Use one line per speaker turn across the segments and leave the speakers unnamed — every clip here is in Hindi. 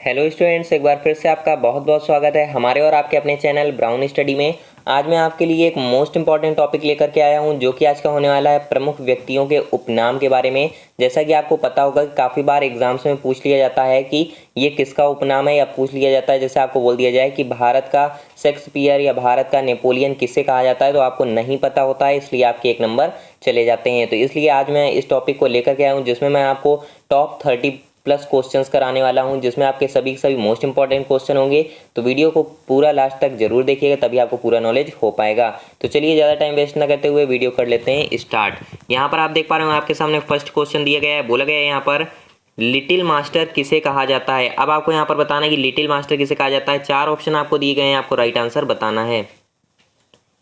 हेलो स्टूडेंट्स, एक बार फिर से आपका बहुत बहुत स्वागत है हमारे और आपके अपने चैनल ब्राउन स्टडी में। आज मैं आपके लिए एक मोस्ट इंपॉर्टेंट टॉपिक लेकर के आया हूं जो कि आज का होने वाला है प्रमुख व्यक्तियों के उपनाम के बारे में। जैसा कि आपको पता होगा कि काफ़ी बार एग्जाम्स में पूछ लिया जाता है कि ये किसका उपनाम है, या पूछ लिया जाता है जैसे आपको बोल दिया जाए कि भारत का शेक्सपियर या भारत का नेपोलियन किसे कहा जाता है, तो आपको नहीं पता होता है, इसलिए आपके 1 नंबर चले जाते हैं। तो इसलिए आज मैं इस टॉपिक को लेकर के आया हूँ जिसमें मैं आपको टॉप 30 प्लस क्वेश्चंस कराने वाला हूं, जिसमें आपके सभी के सभी मोस्ट इंपॉर्टेंट क्वेश्चन होंगे। तो वीडियो को पूरा लास्ट तक जरूर देखिएगा, तभी आपको पूरा नॉलेज हो पाएगा। तो चलिए ज़्यादा टाइम वेस्ट ना करते हुए वीडियो कर लेते हैं स्टार्ट। यहाँ पर आप देख पा रहे हो आपके सामने फर्स्ट क्वेश्चन दिया गया है, बोला गया है यहाँ पर लिटिल मास्टर किसे कहा जाता है। अब आपको यहाँ पर बताना है कि लिटिल मास्टर किसे कहा जाता है। 4 ऑप्शन आपको दिए गए हैं, आपको राइट आंसर बताना है।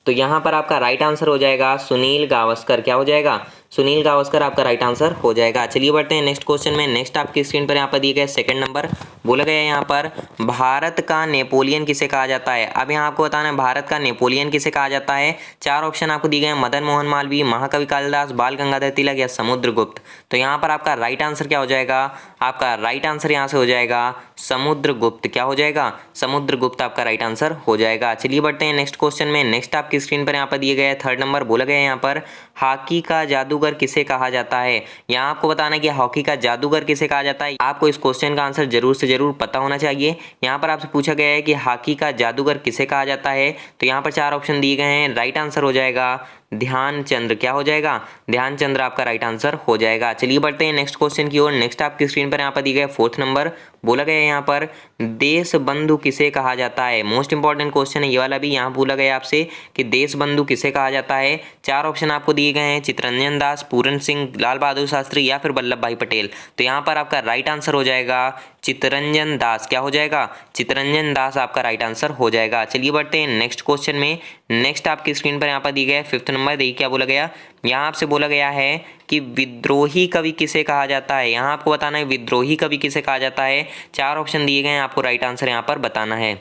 तो यहाँ पर आपका राइट आंसर हो जाएगा सुनील गावस्कर। क्या हो जाएगा? सुनील गावस्कर आपका राइट आंसर हो जाएगा। चलिए बढ़ते हैं नेक्स्ट क्वेश्चन में। नेक्स्ट आपकी स्क्रीन पर यहाँ पर दिए गए सेकंड नंबर, बोला गया है यहाँ पर भारत का नेपोलियन किसे कहा जाता है। अब यहाँ आपको बताना है भारत का नेपोलियन किसे कहा जाता है। 4 ऑप्शन आपको दिए गए हैं, मदन मोहन मालवीय, महाकवि कालिदास, बाल गंगाधर तिलक या समुद्रगुप्त। तो यहाँ पर आपका राइट आंसर क्या हो जाएगा? आपका राइट आंसर यहाँ से हो जाएगा समुद्रगुप्त। क्या हो जाएगा? समुद्रगुप्त आपका राइट आंसर हो जाएगा। चलिए बढ़ते हैं नेक्स्ट क्वेश्चन में। नेक्स्ट आपकी स्क्रीन पर यहाँ पर दिए गए थर्ड नंबर, बोला गया है यहाँ पर हॉकी का जादूगर किसे कहा जाता है। यहाँ आपको बताना है कि हॉकी का जादूगर किसे कहा जाता है। आपको इस क्वेश्चन का आंसर जरूर से जरूर पता होना चाहिए। यहाँ पर आपसे पूछा गया है कि हॉकी का जादूगर किसे कहा जाता है, तो यहाँ पर 4 ऑप्शन दिए गए हैं, राइट आंसर हो जाएगा ध्यानचंद्र। क्या हो जाएगा? ध्यानचंद्र आपका राइट आंसर हो जाएगा। चलिए बढ़ते हैं नेक्स्ट क्वेश्चन की ओर। नेक्स्ट आपकी स्क्रीन पर यहाँ पर दिए गए फोर्थ नंबर, बोला गया है यहाँ पर देश बंधु किसे कहा जाता है। मोस्ट इंपॉर्टेंट क्वेश्चन है ये वाला भी। यहाँ बोला गया आपसे कि देश बंधु किसे कहा जाता है। 4 ऑप्शन आपको दिए गए हैं, चित्तरंजन दास, पूरन सिंह, लाल बहादुर शास्त्री या फिर वल्लभ भाई पटेल। तो यहाँ पर आपका राइट आंसर हो जाएगा चित्तरंजन दास। क्या हो जाएगा? चित्तरंजन दास आपका राइट आंसर हो जाएगा। चलिए बढ़ते हैं नेक्स्ट क्वेश्चन में। नेक्स्ट आपकी स्क्रीन पर यहाँ पर दिए गए फिफ्थ नंबर, देखिए क्या बोला गया। यहाँ आपसे बोला गया है कि विद्रोही कवि किसे कहा जाता है। यहाँ आपको बताना है विद्रोही कवि किसे कहा जाता है। 4 ऑप्शन दिए गए हैं, आपको राइट आंसर यहाँ पर बताना है।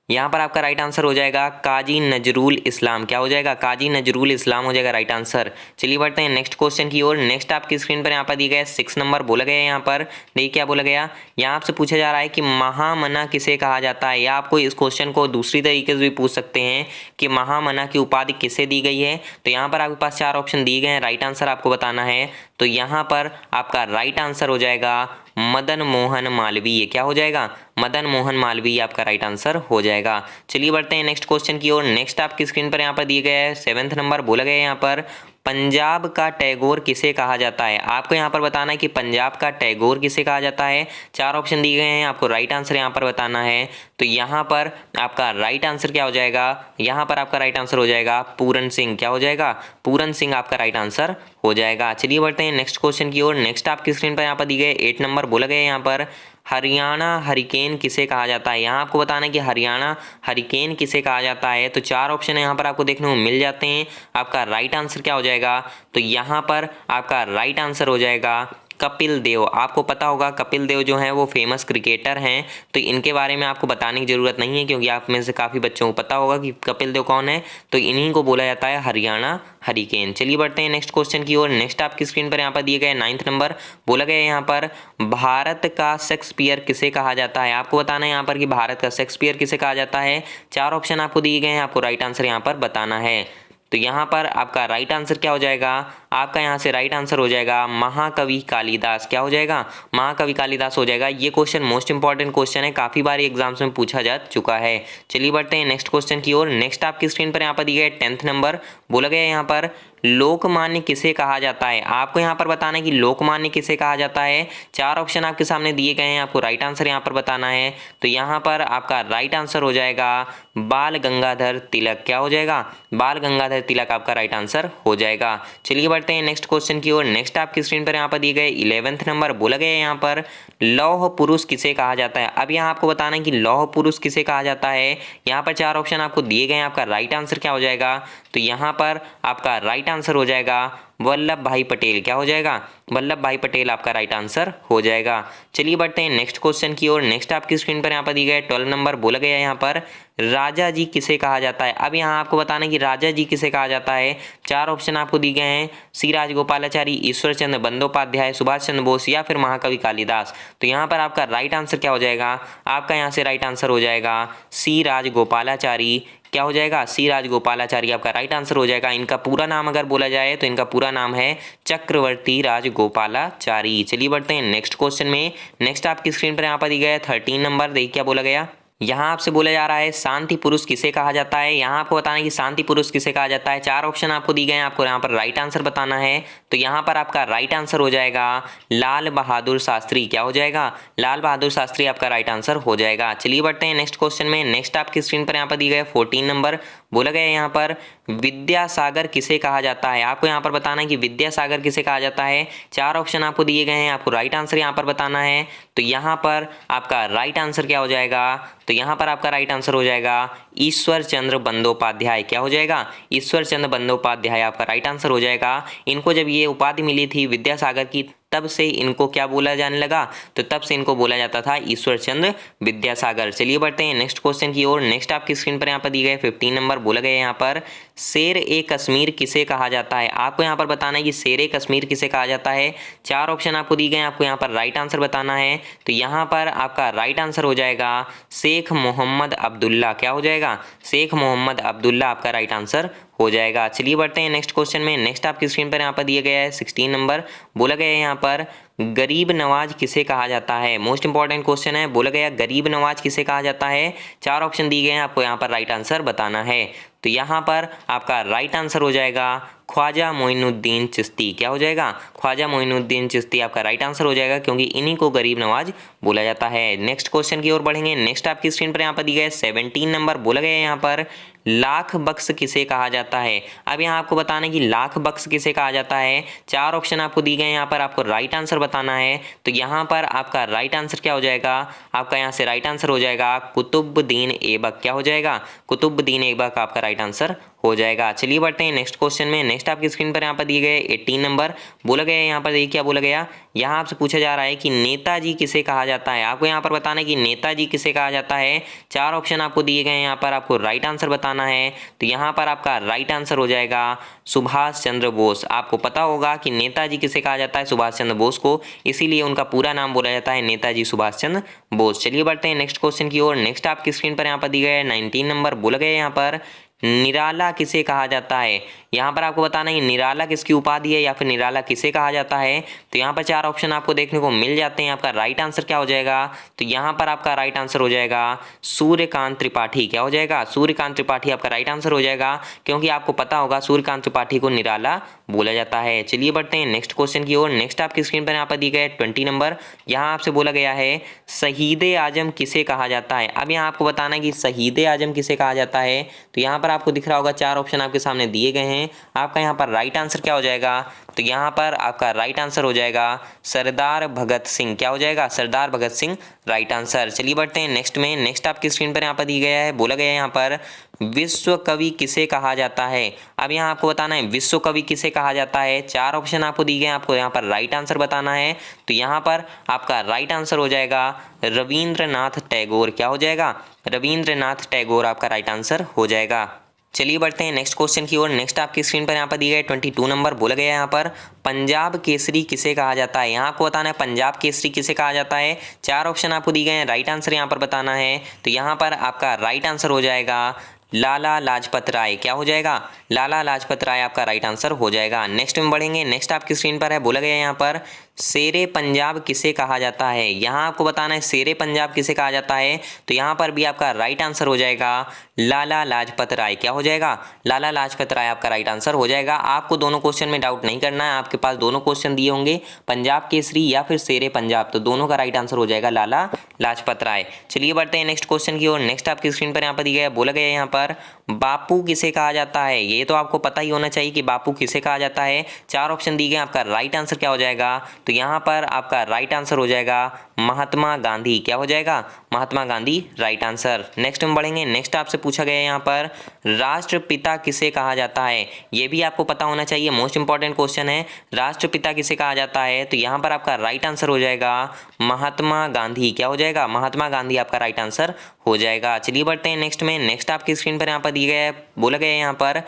यहाँ पर आपका राइट आंसर हो जाएगा काजी नजरुल इस्लाम। क्या हो जाएगा? काजी नजरुल इस्लाम हो जाएगा राइट आंसर। चलिए बढ़ते हैं नेक्स्ट क्वेश्चन की ओर। नेक्स्ट आपकी स्क्रीन पर यहाँ पर दिया गया 6 नंबर, बोला गया है यहाँ पर, देखिए क्या बोला गया। यहाँ आपसे पूछा जा रहा है कि महामना किसे कहा जाता है, या आपको इस क्वेश्चन को दूसरी तरीके से भी पूछ सकते हैं कि महामना की उपाधि किसे दी गई है। तो यहाँ पर आपके पास 4 ऑप्शन दिए गए हैं, राइट आंसर आपको बताना है। तो यहाँ पर आपका राइट आंसर हो जाएगा मदन मोहन मालवीय। क्या हो जाएगा? मदन मोहन मालवीय आपका राइट आंसर हो जाएगा। चलिए बढ़ते हैं नेक्स्ट क्वेश्चन की ओर। नेक्स्ट आपकी स्क्रीन पर यहाँ पर दिए गए है 7th नंबर, बोला गया है यहाँ पर पंजाब का टैगोर किसे कहा जाता है। आपको यहाँ पर बताना है कि पंजाब का टैगोर किसे कहा जाता है। 4 ऑप्शन दिए गए हैं, आपको राइट आंसर यहाँ पर बताना है। तो यहाँ पर आपका राइट आंसर क्या हो जाएगा? यहाँ पर आपका राइट आंसर हो जाएगा पूरन सिंह। क्या हो जाएगा? पूरन सिंह आपका राइट आंसर हो जाएगा। चलिए बढ़ते हैं नेक्स्ट क्वेश्चन की ओर। नेक्स्ट आपकी स्क्रीन पर यहाँ पर दिए गए 8 नंबर, बोला गया यहाँ पर हरियाणा हरिकेन किसे कहा जाता है। यहाँ आपको बताना है कि हरियाणा हरिकेन किसे कहा जाता है। तो 4 ऑप्शन यहाँ पर आपको देखने को मिल जाते हैं। आपका राइट आंसर क्या हो जाएगा? तो यहाँ पर आपका राइट आंसर हो जाएगा कपिल देव। आपको पता होगा कपिल देव जो हैं वो फेमस क्रिकेटर हैं, तो इनके बारे में आपको बताने की ज़रूरत नहीं है क्योंकि आप में से काफ़ी बच्चों को पता होगा कि कपिल देव कौन है। तो इन्हीं को बोला जाता है हरियाणा हरिकेन। चलिए बढ़ते हैं नेक्स्ट क्वेश्चन की ओर। नेक्स्ट आपकी स्क्रीन पर यहाँ पर दिए गए 9th नंबर, बोला गया है यहाँ पर भारत का शेक्सपियर किसे कहा जाता है। आपको बताना है यहाँ पर कि भारत का शेक्सपियर किसे कहा जाता है। 4 ऑप्शन आपको दिए गए हैं, आपको राइट आंसर यहाँ पर बताना है। तो यहाँ पर आपका राइट आंसर क्या हो जाएगा? आपका यहाँ से राइट आंसर हो जाएगा महाकवि कालिदास। क्या हो जाएगा? महाकवि कालिदास हो जाएगा। ये क्वेश्चन मोस्ट इंपॉर्टेंट क्वेश्चन है, काफ़ी बार एग्जाम्स में पूछा जा चुका है। चलिए बढ़ते हैं नेक्स्ट क्वेश्चन की ओर। नेक्स्ट आपकी स्क्रीन पर यहाँ पर दिया गया 10th नंबर, बोला गया यहाँ पर लोकमान्य किसे कहा जाता है। आपको यहाँ पर बताना है कि लोकमान्य किसे कहा जाता है। 4 ऑप्शन आपके सामने दिए गए हैं, आपको राइट आंसर यहाँ पर बताना है। तो यहाँ पर आपका राइट आंसर हो जाएगा बाल गंगाधर तिलक। क्या हो जाएगा? बाल गंगाधर तिलक आपका राइट आंसर हो जाएगा। चलिए बढ़ते हैं नेक्स्ट क्वेश्चन की ओर। नेक्स्ट आपकी स्क्रीन पर यहाँ पर दिए गए 11th नंबर, बोला गया है यहाँ पर लौह पुरुष किसे कहा जाता है। अब यहाँ आपको बताना है कि लौह पुरुष किसे कहा जाता है। यहाँ पर 4 ऑप्शन आपको दिए गए हैं, आपका राइट आंसर क्या हो जाएगा? तो यहाँ पर आपका राइट आंसर हो जाएगा वल्लभ भाई पटेल। क्या हो जाएगा? वल्लभ भाई पटेल आपका राइट आंसर हो जाएगा। चलिए बढ़ते हैं नेक्स्ट क्वेश्चन की ओर। नेक्स्ट आपकी स्क्रीन पर यहाँ पर दी गई 12 नंबर बोला गया है यहाँ पर राजा जी किसे कहा जाता है। अब यहाँ आपको बताना है कि राजा जी किसे कहा जाता है। चार ऑप्शन आपको दिए गए हैं, सी राजगोपालाचारी, ईश्वर चंद्र बंदोपाध्याय, सुभाष चंद्र बोस या फिर महाकवि कालिदास। तो यहाँ पर आपका राइट आंसर क्या हो जाएगा, आपका यहाँ से राइट आंसर हो जाएगा सी राजगोपालाचारी। क्या हो जाएगा, सी राजगोपालाचारी आपका राइट आंसर हो जाएगा। इनका पूरा नाम अगर बोला जाए तो इनका पूरा नाम है चक्रवर्ती राजगोपालाचारी। चलिए बढ़ते हैं नेक्स्ट क्वेश्चन में। नेक्स्ट आपकी स्क्रीन पर यहाँ पर दी गया है 13 नंबर, देखिए क्या बोला गया। यहाँ आपसे बोला जा रहा है शांति पुरुष किसे कहा जाता है। यहाँ आपको बताना है कि शांति पुरुष किसे कहा जाता है। चार ऑप्शन आपको दी गए हैं, आपको यहाँ पर राइट आंसर बताना है। तो यहाँ पर आपका राइट आंसर हो जाएगा लाल बहादुर शास्त्री। क्या हो जाएगा, लाल बहादुर शास्त्री आपका राइट आंसर हो जाएगा। चलिए बढ़ते हैं नेक्स्ट क्वेश्चन में। नेक्स्ट आपकी स्क्रीन पर यहाँ पर दी गए 14 नंबर बोला गया है यहाँ पर विद्यासागर किसे कहा जाता है। आपको यहाँ पर बताना है कि विद्यासागर किसे कहा जाता है। चार ऑप्शन आपको दिए गए हैं, आपको राइट आंसर यहाँ पर बताना है। तो यहाँ पर आपका राइट आंसर क्या हो जाएगा, तो यहाँ पर आपका राइट आंसर हो जाएगा ईश्वर चंद्र बंदोपाध्याय। क्या हो जाएगा, ईश्वर चंद्र बंदोपाध्याय आपका राइट आंसर हो जाएगा। इनको जब ये उपाधि मिली थी विद्यासागर की, तब से इनको क्या बोला जाने लगा, तो तब से इनको बोला जाता था ईश्वर चंद्र विद्यासागर। चलिए बढ़ते हैं नेक्स्ट क्वेश्चन की ओर। नेक्स्ट आपकी स्क्रीन पर यहाँ पर दी गए 15 नंबर बोला गया है यहाँ पर शेर ए कश्मीर किसे कहा जाता है। आपको यहाँ पर बताना है कि शेर ए कश्मीर किसे कहा जाता है। चार ऑप्शन आपको दिए गए हैं, आपको यहाँ पर राइट आंसर बताना है। तो यहाँ पर आपका राइट आंसर हो जाएगा शेख मोहम्मद अब्दुल्ला। क्या हो जाएगा, शेख मोहम्मद अब्दुल्ला आपका राइट आंसर हो जाएगा। चलिए बढ़ते हैं नेक्स्ट क्वेश्चन में। नेक्स्ट आपकी स्क्रीन पर यहाँ पर दिया गया है 16 नंबर बोला गया है यहाँ पर गरीब नवाज किसे कहा जाता है। मोस्ट इंपॉर्टेंट क्वेश्चन है, बोला गया गरीब नवाज किसे कहा जाता है। चार ऑप्शन दिए गए हैं, आपको यहाँ पर राइट आंसर बताना है। तो यहाँ पर आपका राइट आंसर हो जाएगा ख्वाजा मोइनुद्दीन चिश्ती। क्या हो जाएगा, ख्वाजा मोइनुद्दीन चिश्ती आपका राइट आंसर हो जाएगा, क्योंकि इन्हीं को गरीब नवाज बोला जाता है। नेक्स्ट क्वेश्चन की ओर बढ़ेंगे। नेक्स्ट आपकी स्क्रीन पर यहाँ पर दी गई 17 नंबर बोला गया है यहाँ पर लाख बख्श किसे कहा जाता है। अब यहाँ आपको बताना है कि लाख बख्श किसे कहा जाता है। चार ऑप्शन आपको दिए गए हैं, यहाँ पर आपको राइट आंसर बताना है। तो यहाँ पर आपका राइट आंसर क्या हो जाएगा, आपका यहाँ से राइट आंसर हो जाएगा कुतुबुद्दीन ऐबक। क्या हो जाएगा, कुतुबुद्दीन ऐबक आपका राइट आंसर हो जाएगा। चलिए बढ़ते हैं नेक्स्ट क्वेश्चन में। नेक्स्ट आपकी स्क्रीन पर यहाँ पर दिए गए 18 नंबर बोला गया है यहाँ पर, देखिए क्या बोला गया। यहाँ आपसे पूछा जा रहा है कि नेताजी किसे कहा जाता है। आपको यहाँ पर बताना है कि नेताजी किसे कहा जाता है। चार ऑप्शन आपको दिए गए हैं, यहाँ पर आपको राइट आंसर बताना है। तो यहाँ पर आपका राइट आंसर हो जाएगा सुभाष चंद्र बोस। आपको पता होगा कि नेताजी किसे कहा जाता है, सुभाष चंद्र बोस को, इसीलिए उनका पूरा नाम बोला जाता है नेताजी सुभाष चंद्र बोस। चलिए बढ़ते हैं नेक्स्ट क्वेश्चन की ओर। नेक्स्ट आपकी स्क्रीन पर यहाँ पर दिया गया है 19 नंबर बोला गया है यहाँ पर निराला किसे कहा जाता है। यहाँ पर आपको बताना है निराला किसकी उपाधि है या फिर निराला किसे कहा जाता है। तो यहाँ पर चार ऑप्शन आपको देखने को मिल जाते हैं। आपका राइट आंसर क्या हो जाएगा, तो यहाँ पर आपका राइट आंसर हो जाएगा सूर्यकांत त्रिपाठी। क्या हो जाएगा, सूर्यकांत त्रिपाठी आपका राइट आंसर हो जाएगा, क्योंकि आपको पता होगा सूर्यकांत त्रिपाठी को निराला बोला जाता है। चलिए बढ़ते हैं नेक्स्ट क्वेश्चन की ओर। नेक्स्ट आपकी स्क्रीन पर यहाँ पर दी गई 20 नंबर, यहाँ आपसे बोला गया है शहीद आजम किसे कहा जाता है। अब यहाँ आपको बताना है कि शहीद आजम किसे कहा जाता है। तो यहाँ पर आपको दिख रहा होगा चार ऑप्शन आपके सामने दिए गए हैं। आपका यहाँ पर राइट आंसर क्या हो जाएगा, तो यहाँ पर आपका राइट आंसर हो जाएगा सरदार भगत सिंह। क्या हो जाएगा, सरदार भगत सिंह राइट आंसर। चलिए बढ़ते हैं नेक्स्ट में। नेक्स्ट आपकी स्क्रीन पर यहाँ पर दी गया है, बोला गया है यहाँ पर विश्व कवि किसे कहा जाता है। अब यहाँ आपको बताना है विश्व कवि किसे कहा जाता है। चार ऑप्शन आपको दिए गए हैं, आपको यहाँ पर राइट आंसर बताना है। तो यहाँ पर आपका राइट आंसर हो जाएगा रविंद्रनाथ टैगोर। क्या हो जाएगा, रविंद्रनाथ टैगोर आपका राइट आंसर हो जाएगा। चलिए बढ़ते हैं नेक्स्ट क्वेश्चन की ओर। नेक्स्ट आपकी स्क्रीन पर यहाँ पर दिए गए 22 नंबर बोला गया है यहाँ पर पंजाब केसरी किसे कहा जाता है। यहाँ आपको बताना है पंजाब केसरी किसे कहा जाता है। चार ऑप्शन आपको दिए गए हैं, राइट आंसर यहाँ पर बताना है। तो यहाँ पर आपका राइट आंसर हो जाएगा लाला लाजपत राय। क्या हो जाएगा, लाला लाजपत राय आपका राइट आंसर हो जाएगा। नेक्स्ट में बढ़ेंगे। नेक्स्ट आपकी स्क्रीन पर है, बोला गया है यहाँ पर शेरे पंजाब किसे कहा जाता है। यहाँ आपको बताना है शेरे पंजाब किसे कहा जाता है। तो यहाँ पर भी आपका राइट आंसर हो जाएगा लाला लाजपत राय। क्या हो जाएगा, लाला लाजपत राय आपका राइट आंसर हो जाएगा। आपको दोनों क्वेश्चन में डाउट नहीं करना है, आपके पास दोनों क्वेश्चन दिए होंगे, पंजाब केसरी या फिर शेरे पंजाब, तो दोनों का राइट आंसर हो जाएगा लाला लाजपत राय। चलिए बढ़ते हैं नेक्स्ट क्वेश्चन की ओर। नेक्स्ट आपकी स्क्रीन पर यहाँ पर दिया गया है, बोला गया है यहाँ पर बापू किसे कहा जाता है? ये तो आपको पता ही होना चाहिए कि बापू किसे कहा जाता है। 4 ऑप्शन दिए गए, आपका राइट आंसर क्या हो जाएगा? तो यहाँ पर आपका राइट आंसर हो जाएगा महात्मा गांधी। क्या हो जाएगा? Mahatma Gandhi right answer. Next हम बढ़ेंगे। नेक्स्ट आपसे पूछा गया है यहाँ पर राष्ट्रपिता किसे कहा जाता है? ये भी आपको पता होना चाहिए, मोस्ट इंपॉर्टेंट क्वेश्चन है। राष्ट्रपिता किसे कहा जाता है? तो यहाँ पर आपका राइट आंसर हो जाएगा महात्मा गांधी। क्या हो जाएगा? महात्मा गांधी आपका राइट आंसर हो जाएगा। चलिए बढ़ते हैं नेक्स्ट में। नेक्स्ट आपकी स्क्रीन पर यहाँ पर दिया गया है, बोला गया है यहाँ पर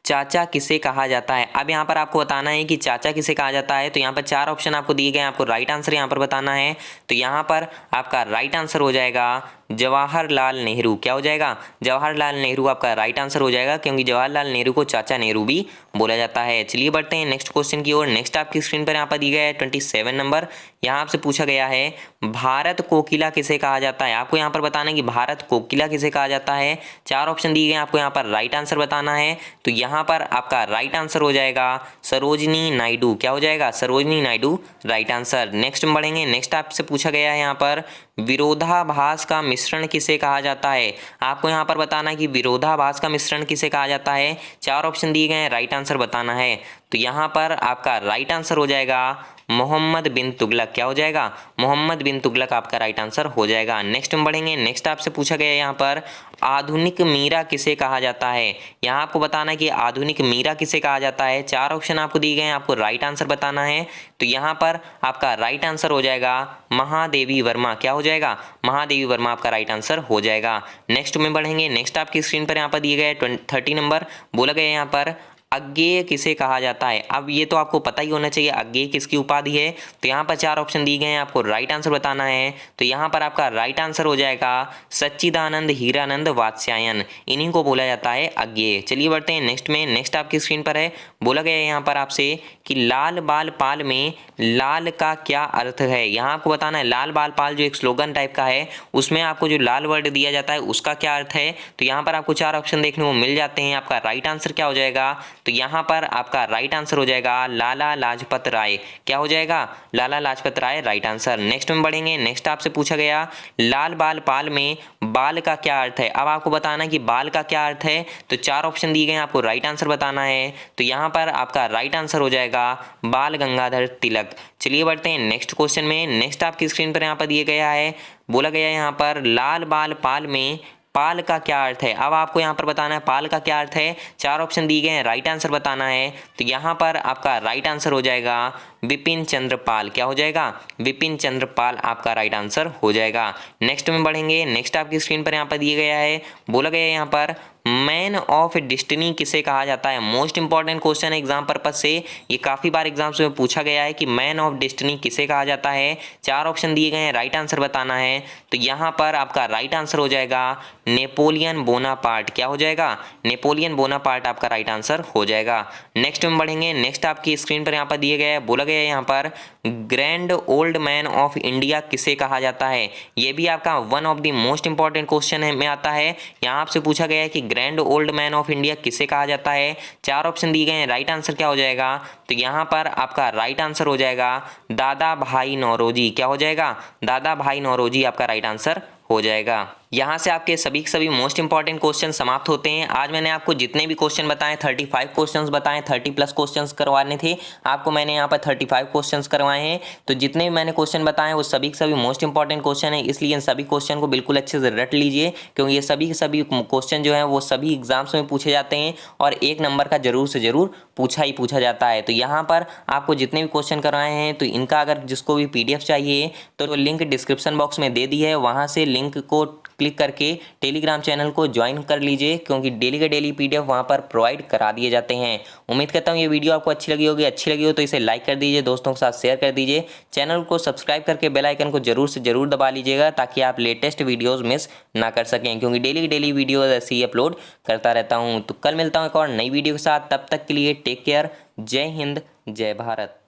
चाचा किसे कहा जाता है? अब यहाँ पर आपको बताना है कि चाचा किसे कहा जाता है। तो यहाँ पर 4 ऑप्शन आपको दिए गए हैं, आपको राइट आंसर यहाँ पर बताना है। तो यहाँ पर आपका राइट आंसर हो जाएगा जवाहरलाल नेहरू। क्या हो जाएगा? जवाहरलाल नेहरू आपका राइट आंसर हो जाएगा, क्योंकि जवाहरलाल नेहरू को चाचा नेहरू भी बोला जाता है। चलिए बढ़ते हैं नेक्स्ट क्वेश्चन की ओर। नेक्स्ट आपकी स्क्रीन पर यहाँ पर दिया गया है 27 नंबर। यहाँ आपसे पूछा गया है भारत कोकिला किसे कहा जाता है? आपको यहाँ पर बताना है कि भारत कोकिला किसे कहा जाता है। 4 ऑप्शन दिए गए हैं, आपको यहाँ पर राइट आंसर बताना है। तो यहाँ पर आपका राइट आंसर हो जाएगा सरोजनी नायडू। क्या हो जाएगा? Sarojini Naidu right answer. Next में बढ़ेंगे। नेक्स्ट आपसे पूछा गया है यहाँ पर विरोधाभास का मिश्रण किसे कहा जाता है? आपको यहाँ पर बताना है कि विरोधाभास का मिश्रण किसे कहा जाता है। 4 ऑप्शन दिए गए हैं, राइट आंसर बताना है। तो यहाँ पर आपका राइट आंसर हो जाएगा मोहम्मद बिन तुगलक। क्या हो जाएगा? मोहम्मद बिन तुगलक आपका राइट आंसर हो जाएगा। नेक्स्ट में बढ़ेंगे। नेक्स्ट आपसे पूछा गया है यहाँ पर आधुनिक मीरा किसे कहा जाता है? यहाँ आपको बताना है कि आधुनिक मीरा किसे कहा जाता है। 4 ऑप्शन आपको दिए गए हैं, आपको राइट आंसर बताना है। तो यहाँ पर आपका राइट आंसर हो जाएगा महादेवी वर्मा। क्या हो जाएगा? महादेवी वर्मा आपका राइट आंसर हो जाएगा। नेक्स्ट में बढ़ेंगे। नेक्स्ट आपकी स्क्रीन पर यहाँ पर दिए गए 30 नंबर, बोला गया है यहाँ पर अज्ञेय किसे कहा जाता है? अब ये तो आपको पता ही होना चाहिए अज्ञेय किसकी उपाधि है। तो यहाँ पर 4 ऑप्शन दिए गए हैं, आपको राइट आंसर बताना है। तो यहाँ पर आपका राइट आंसर हो जाएगा सच्चिदानंद हीरानंद वात्स्यायन, इन्हीं को बोला जाता है अज्ञेय। चलिए बढ़ते हैं नेक्स्ट में। नेक्स्ट आपकी स्क्रीन पर है, बोला गया है यहाँ पर आपसे कि लाल बाल पाल में लाल का क्या अर्थ है? यहाँ आपको बताना है लाल बाल पाल जो एक स्लोगन टाइप का है, उसमें आपको जो लाल वर्ड दिया जाता है उसका क्या अर्थ है। तो यहाँ पर आपको 4 ऑप्शन देखने को मिल जाते हैं। आपका राइट आंसर क्या हो जाएगा? तो यहाँ पर आपका राइट आंसर हो जाएगा लाला लाजपत राय। क्या हो जाएगा? Lala Lajpat Rai right answer. Next में बढ़ेंगे। नेक्स्ट आपसे पूछा गया लाल बाल पाल में बाल का क्या अर्थ है? अब आपको बताना है कि बाल का क्या अर्थ है। तो 4 ऑप्शन दिए गए हैं, आपको राइट आंसर बताना है। तो यहाँ पर आपका राइट आंसर हो जाएगा बाल गंगाधर तिलक। चलिए बढ़ते हैं नेक्स्ट क्वेश्चन में। नेक्स्ट आपकी स्क्रीन पर यहाँ पर दिया गया है, बोला गया है यहाँ पर लाल बाल पाल में पाल का क्या अर्थ है। अब आपको यहाँ पर बताना है पाल का क्या अर्थ है। 4 ऑप्शन दिए गए हैं, राइट आंसर बताना है। तो यहाँ पर आपका राइट आंसर हो जाएगा विपिन चंद्र पाल। क्या हो जाएगा? विपिन चंद्र पाल आपका राइट आंसर हो जाएगा। नेक्स्ट में बढ़ेंगे। नेक्स्ट आपकी स्क्रीन पर यहाँ पर दिया गया है, बोला गया है यहाँ पर मैन ऑफ डेस्टिनी किसे कहा जाता है। मोस्ट इंपॉर्टेंट क्वेश्चन है एग्जाम पर्पज से, ये काफ़ी बार एग्जाम्स में पूछा गया है कि मैन ऑफ डेस्टिनी किसे कहा जाता है। 4 ऑप्शन दिए गए हैं, राइट आंसर बताना है। तो यहाँ पर आपका राइट आंसर हो जाएगा नेपोलियन बोनापार्ट। क्या हो जाएगा? नेपोलियन बोनापार्ट आपका राइट आंसर हो जाएगा। नेक्स्ट में बढ़ेंगे। नेक्स्ट आपकी स्क्रीन पर यहाँ पर दिए गए है, बोला गया है यहाँ पर grand old man of India किसे कहा जाता है। ये भी आपका one of the most important question में आता है। यहाँ आपसे पूछा गया है कि grand old man of India किसे कहा जाता है। 4 ऑप्शन दिए गए हैं, राइट आंसर क्या हो जाएगा? तो यहाँ पर आपका राइट आंसर हो जाएगा दादा भाई नौरोजी। क्या हो जाएगा? दादा भाई नौरोजी आपका राइट आंसर हो जाएगा। यहाँ से आपके सभी मोस्ट इंपॉर्टेंट क्वेश्चन समाप्त होते हैं। आज मैंने आपको जितने भी क्वेश्चन बताए 35 क्वेश्चंस बताए, 30+ क्वेश्चंस करवाने थे आपको, मैंने यहाँ पर 35 क्वेश्चंस करवाए हैं। तो जितने भी मैंने क्वेश्चन बताए वो सभी मोस्ट इंपॉर्टेंट क्वेश्चन है, इसलिए इन सभी क्वेश्चन को बिल्कुल अच्छे से रट लीजिए, क्योंकि ये सभी क्वेश्चन जो है वो सभी एग्जाम्स में पूछे जाते हैं और 1 नंबर का जरूर से जरूर पूछा जाता है। तो यहाँ पर आपको जितने भी क्वेश्चन करवाए हैं, तो इनका अगर जिसको भी PDF चाहिए तो लिंक डिस्क्रिप्शन बॉक्स में दे दी है, वहाँ से लिंक को क्लिक करके टेलीग्राम चैनल को ज्वाइन कर लीजिए, क्योंकि डेली के डेली PDF वहाँ पर प्रोवाइड करा दिए जाते हैं। उम्मीद करता हूँ ये वीडियो आपको अच्छी लगी होगी। अच्छी लगी हो तो इसे लाइक कर दीजिए, दोस्तों के साथ शेयर कर दीजिए, चैनल को सब्सक्राइब करके बेल आइकन को जरूर से जरूर दबा लीजिएगा, ताकि आप लेटेस्ट वीडियोस मिस ना कर सकें, क्योंकि डेली वीडियोस ऐसे ही अपलोड करता रहता हूँ। तो कल मिलता हूँ एक और नई वीडियो के साथ, तब तक के लिए टेक केयर। जय हिंद, जय भारत।